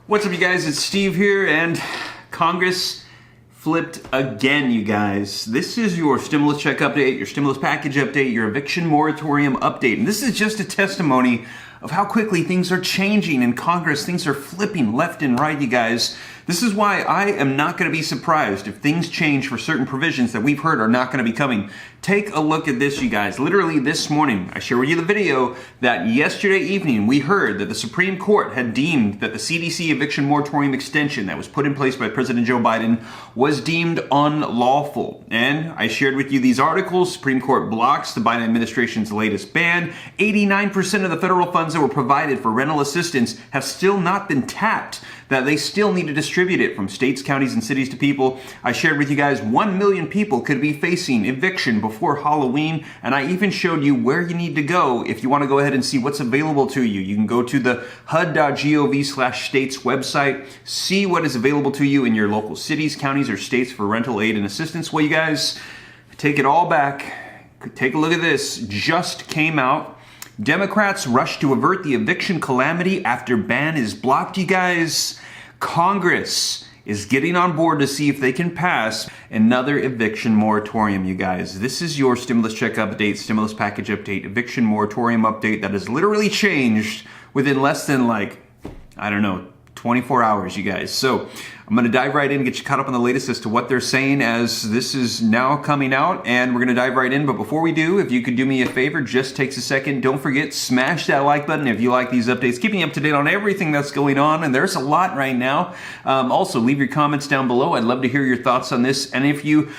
What's up, you guys? It's Steve here, and Congress flipped again, you guys. This is your stimulus check update, your stimulus package update, your eviction moratorium update. And this is just a testimony of how quickly things are changing in Congress. Things are flipping left and right, you guys. This is why I am not going to be surprised if things change for certain provisions that we've heard are not going to be coming. Take a look at this, you guys. Literally this morning, I shared with you the video that yesterday evening we heard that the Supreme Court had deemed that the CDC eviction moratorium extension that was put in place by President Joe Biden was deemed unlawful. And I shared with you these articles. Supreme Court blocks the Biden administration's latest ban. 89% of the federal funds that were provided for rental assistance have still not been tapped, that they still need to distribute it from states, counties, and cities to people. I shared with you guys 1 million people could be facing eviction before Halloween, and I even showed you where you need to go if you want to go ahead and see what's available to you. You can go to the hud.gov/states website, see what is available to you in your local cities, counties, or states for rental aid and assistance. Well, you guys, take it all back. Take a look at this. Just came out. Democrats rush to avert the eviction calamity after ban is blocked, you guys. Congress is getting on board to see if they can pass another eviction moratorium, you guys. This is your stimulus check update, stimulus package update, eviction moratorium update that has literally changed within less than 24 hours, you guys. So I'm going to dive right in and get you caught up on the latest as to what they're saying as this is now coming out, and we're going to dive right in. But before we do, if you could do me a favor, just takes a second. Don't forget, smash that like button if you like these updates, keeping you up to date on everything that's going on, and there's a lot right now. Also, leave your comments down below. I'd love to hear your thoughts on this, and if you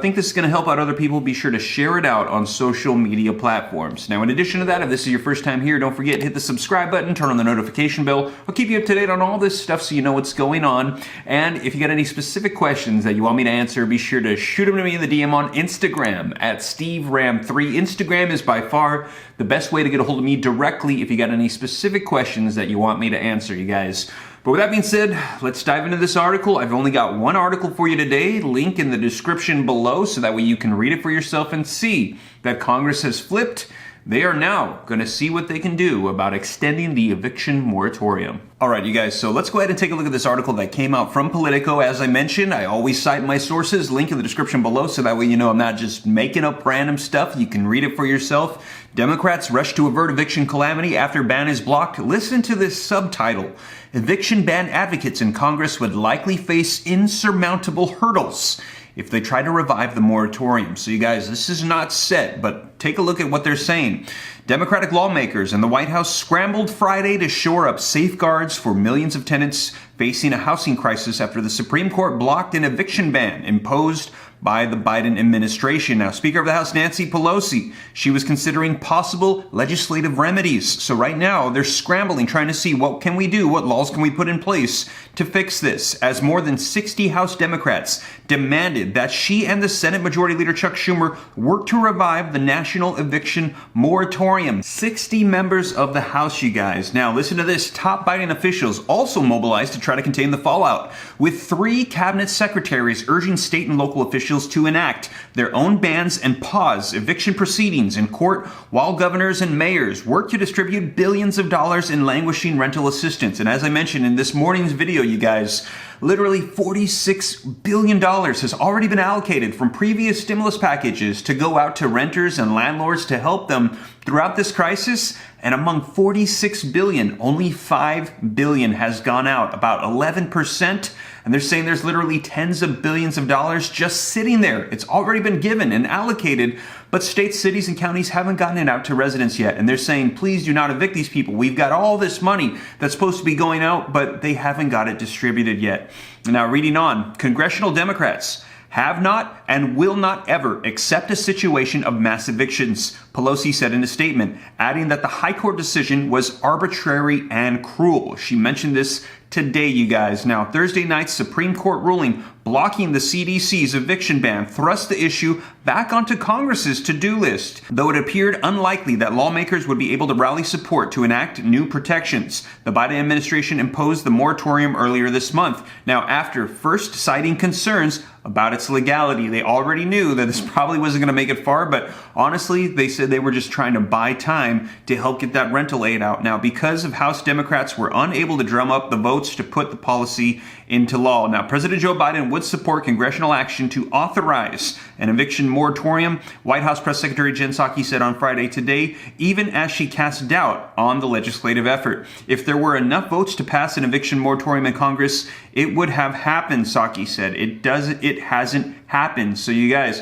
think this is going to help out other people, be sure to share it out on social media platforms. Now, in addition to that, if this is your first time here, don't forget, hit the subscribe button, turn on the notification bell. I'll keep you up to date on all this stuff so you know what's going on. And if you got any specific questions that you want me to answer, be sure to shoot them to me in the DM on Instagram at SteveRam3. Instagram is by far the best way to get a hold of me directly if you got any specific questions that you want me to answer, you guys. But with that being said, let's dive into this article. I've only got one article for you today, link in the description below, so that way you can read it for yourself and see that Congress has flipped. They are now going to see what they can do about extending the eviction moratorium. All right, you guys, so let's go ahead and take a look at this article that came out from Politico. As I mentioned, I always cite my sources, link in the description below, so that way you know I'm not just making up random stuff. You can read it for yourself. Democrats rush to avert eviction calamity after ban is blocked. Listen to this subtitle. Eviction ban advocates in Congress would likely face insurmountable hurdles if they try to revive the moratorium. So you guys, this is not set, but take a look at what they're saying. Democratic lawmakers in the White House scrambled Friday to shore up safeguards for millions of tenants facing a housing crisis after the Supreme Court blocked an eviction ban imposed by the Biden administration. Now, Speaker of the House Nancy Pelosi, she was considering possible legislative remedies. So right now, they're scrambling, trying to see what can we do, what laws can we put in place to fix this, as more than 60 House Democrats demanded that she and the Senate Majority Leader Chuck Schumer work to revive the national eviction moratorium. 60 members of the House, you guys. Now, listen to this. Top Biden officials also mobilized to try to contain the fallout, with 3 cabinet secretaries urging state and local officials to enact their own bans and pause eviction proceedings in court while governors and mayors work to distribute billions of dollars in languishing rental assistance. And as I mentioned in this morning's video, you guys, literally $46 billion has already been allocated from previous stimulus packages to go out to renters and landlords to help them throughout this crisis. And among $46 billion, only $5 billion has gone out, about 11%. And they're saying there's literally tens of billions of dollars just sitting there. It's already been given and allocated, but states, cities, and counties haven't gotten it out to residents yet. And they're saying, please do not evict these people. We've got all this money that's supposed to be going out, but they haven't got it distributed yet. Now, reading on, congressional Democrats have not and will not ever accept a situation of mass evictions, Pelosi said in a statement, adding that the High Court decision was arbitrary and cruel. She mentioned this today, you guys. Now, Thursday night's Supreme Court ruling blocking the CDC's eviction ban thrust the issue back onto Congress's to-do list, though it appeared unlikely that lawmakers would be able to rally support to enact new protections. The Biden administration imposed the moratorium earlier this month. Now, after first citing concerns about its legality, they already knew that this probably wasn't going to make it far, but honestly, they said said they were just trying to buy time to help get that rental aid out. Now, because of House Democrats were unable to drum up the votes to put the policy into law. Now, President Joe Biden would support congressional action to authorize an eviction moratorium. White House Press Secretary Jen Psaki said on Friday today, even as she cast doubt on the legislative effort. If there were enough votes to pass an eviction moratorium in Congress, it would have happened, Psaki said. It hasn't happened. So you guys,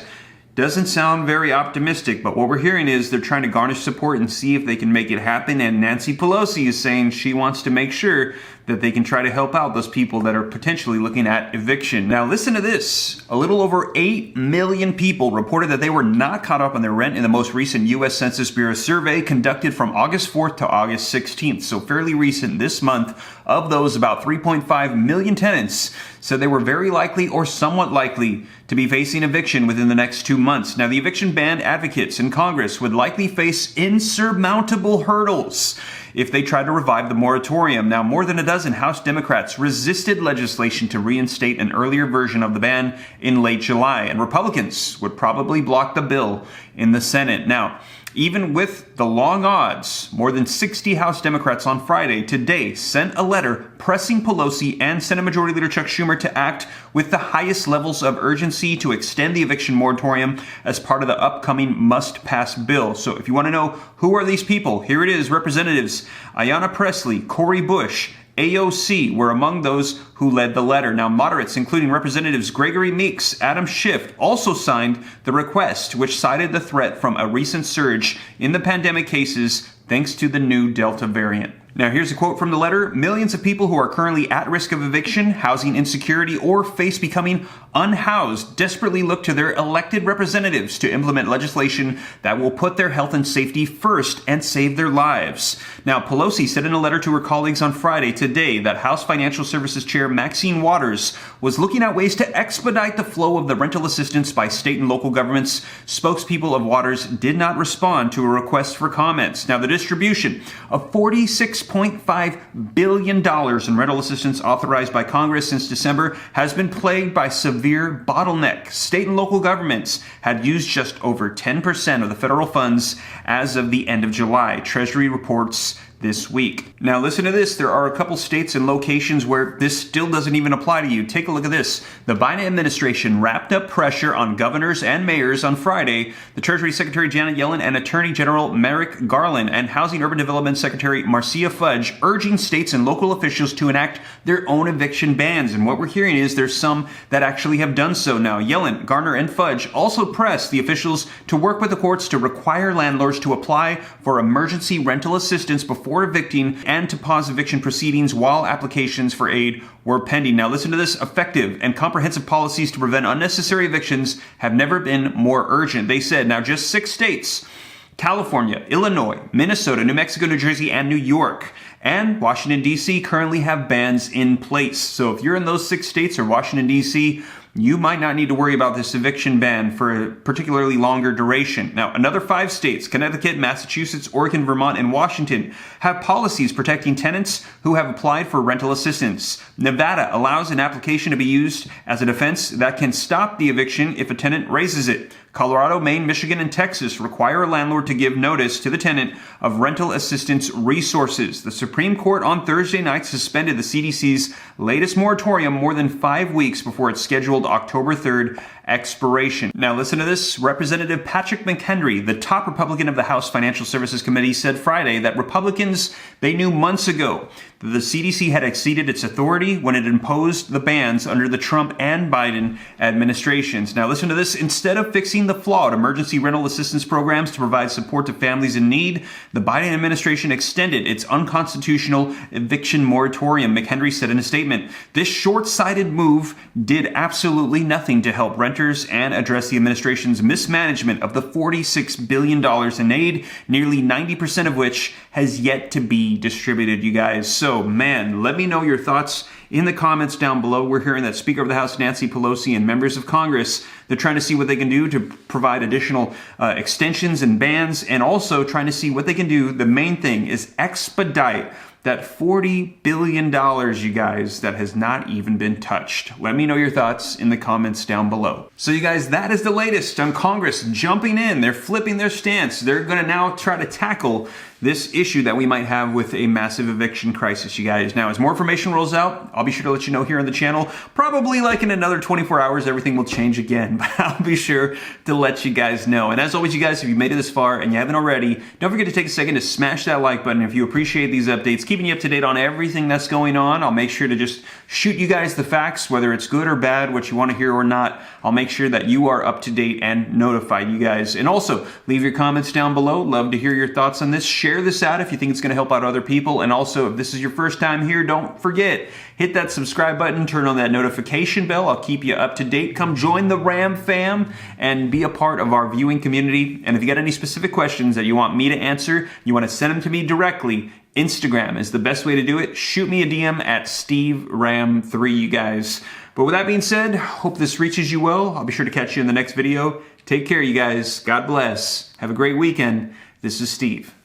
doesn't sound very optimistic, but what we're hearing is they're trying to garnish support and see if they can make it happen. And Nancy Pelosi is saying she wants to make sure that they can try to help out those people that are potentially looking at eviction. Now listen to this. A little over 8 million people reported that they were not caught up on their rent in the most recent U.S. Census Bureau survey conducted from August 4th to August 16th. So fairly recent this month. Of those, about 3.5 million tenants said they were very likely or somewhat likely to be facing eviction within the next 2 months. Now, the eviction ban advocates in Congress would likely face insurmountable hurdles if they tried to revive the moratorium. Now, more than a dozen House Democrats resisted legislation to reinstate an earlier version of the ban in late July, and Republicans would probably block the bill in the Senate. Now, even with the long odds, more than 60 House Democrats on Friday today sent a letter pressing Pelosi and Senate Majority Leader Chuck Schumer to act with the highest levels of urgency to extend the eviction moratorium as part of the upcoming must-pass bill. So if you want to know who are these people, here it is. Representatives Ayanna Pressley, Cori Bush, AOC were among those who led the letter. Now, moderates, including Representatives Gregory Meeks, Adam Schiff, also signed the request, which cited the threat from a recent surge in the pandemic cases thanks to the new Delta variant. Now, here's a quote from the letter. Millions of people who are currently at risk of eviction, housing insecurity, or face becoming unhoused desperately look to their elected representatives to implement legislation that will put their health and safety first and save their lives. Now, Pelosi said in a letter to her colleagues on Friday today that House Financial Services Chair Maxine Waters was looking at ways to expedite the flow of the rental assistance by state and local governments. Spokespeople of Waters did not respond to a request for comments. Now, the distribution of $46.5 billion in rental assistance authorized by Congress since December has been plagued by severe bottlenecks. State and local governments had used just over 10% of the federal funds as of the end of July, Treasury reports this week. Now listen to this. There are a couple states and locations where this still doesn't even apply to you. Take a look at this. The Biden administration wrapped up pressure on governors and mayors on Friday. The Treasury Secretary Janet Yellen and Attorney General Merrick Garland and Housing Urban Development Secretary Marcia Fudge urging states and local officials to enact their own eviction bans. And what we're hearing is there's some that actually have done so now. Yellen, Garner, and Fudge also pressed the officials to work with the courts to require landlords to apply for emergency rental assistance before evicting and to pause eviction proceedings while applications for aid were pending. Now listen to this. Effective and comprehensive policies to prevent unnecessary evictions have never been more urgent. They said now just 6 states, California, Illinois, Minnesota, New Mexico, New Jersey, and New York, and Washington, D.C. currently have bans in place. So if you're in those 6 states or Washington, D.C., you might not need to worry about this eviction ban for a particularly longer duration. Now, another 5 states, Connecticut, Massachusetts, Oregon, Vermont, and Washington, have policies protecting tenants who have applied for rental assistance. Nevada allows an application to be used as a defense that can stop the eviction if a tenant raises it. Colorado, Maine, Michigan, and Texas require a landlord to give notice to the tenant of rental assistance resources. The Supreme Court on Thursday night suspended the CDC's latest moratorium more than 5 weeks before its scheduled October 3rd expiration. Now listen to this. Representative Patrick McHenry, the top Republican of the House Financial Services Committee, said Friday that Republicans, they knew months ago that the CDC had exceeded its authority when it imposed the bans under the Trump and Biden administrations. Now listen to this. Instead of fixing the flawed emergency rental assistance programs to provide support to families in need, the Biden administration extended its unconstitutional eviction moratorium, McHenry said in a statement. This short-sighted move did absolutely nothing to help renters and address the administration's mismanagement of the $46 billion in aid, nearly 90% of which has yet to be distributed, you guys. So, man, let me know your thoughts in the comments down below. We're hearing that Speaker of the House Nancy Pelosi and members of Congress, they're trying to see what they can do to provide additional extensions and bans, and also trying to see what they can do. The main thing is expedite that $40 billion, you guys, that has not even been touched. Let me know your thoughts in the comments down below. So you guys, that is the latest on Congress jumping in. They're flipping their stance. They're gonna now try to tackle this issue that we might have with a massive eviction crisis, you guys. Now, as more information rolls out, I'll be sure to let you know here on the channel. Probably like in another 24 hours, everything will change again, but I'll be sure to let you guys know. And as always, you guys, if you made it this far and you haven't already, don't forget to take a second to smash that like button if you appreciate these updates, keeping you up to date on everything that's going on. I'll make sure to just shoot you guys the facts, whether it's good or bad, what you want to hear or not. I'll make sure that you are up to date and notified, you guys. And also, leave your comments down below. Love to hear your thoughts on this. Share this out if you think it's going to help out other people. And also, if this is your first time here, don't forget, hit that subscribe button, turn on that notification bell. I'll keep you up to date. Come join the Ram fam and be a part of our viewing community. And if you got any specific questions that you want me to answer, you want to send them to me directly, Instagram is the best way to do it. Shoot me a DM at SteveRam3, you guys. But with that being said, hope this reaches you well. I'll be sure to catch you in the next video. Take care, you guys. God bless. Have a great weekend. This is Steve.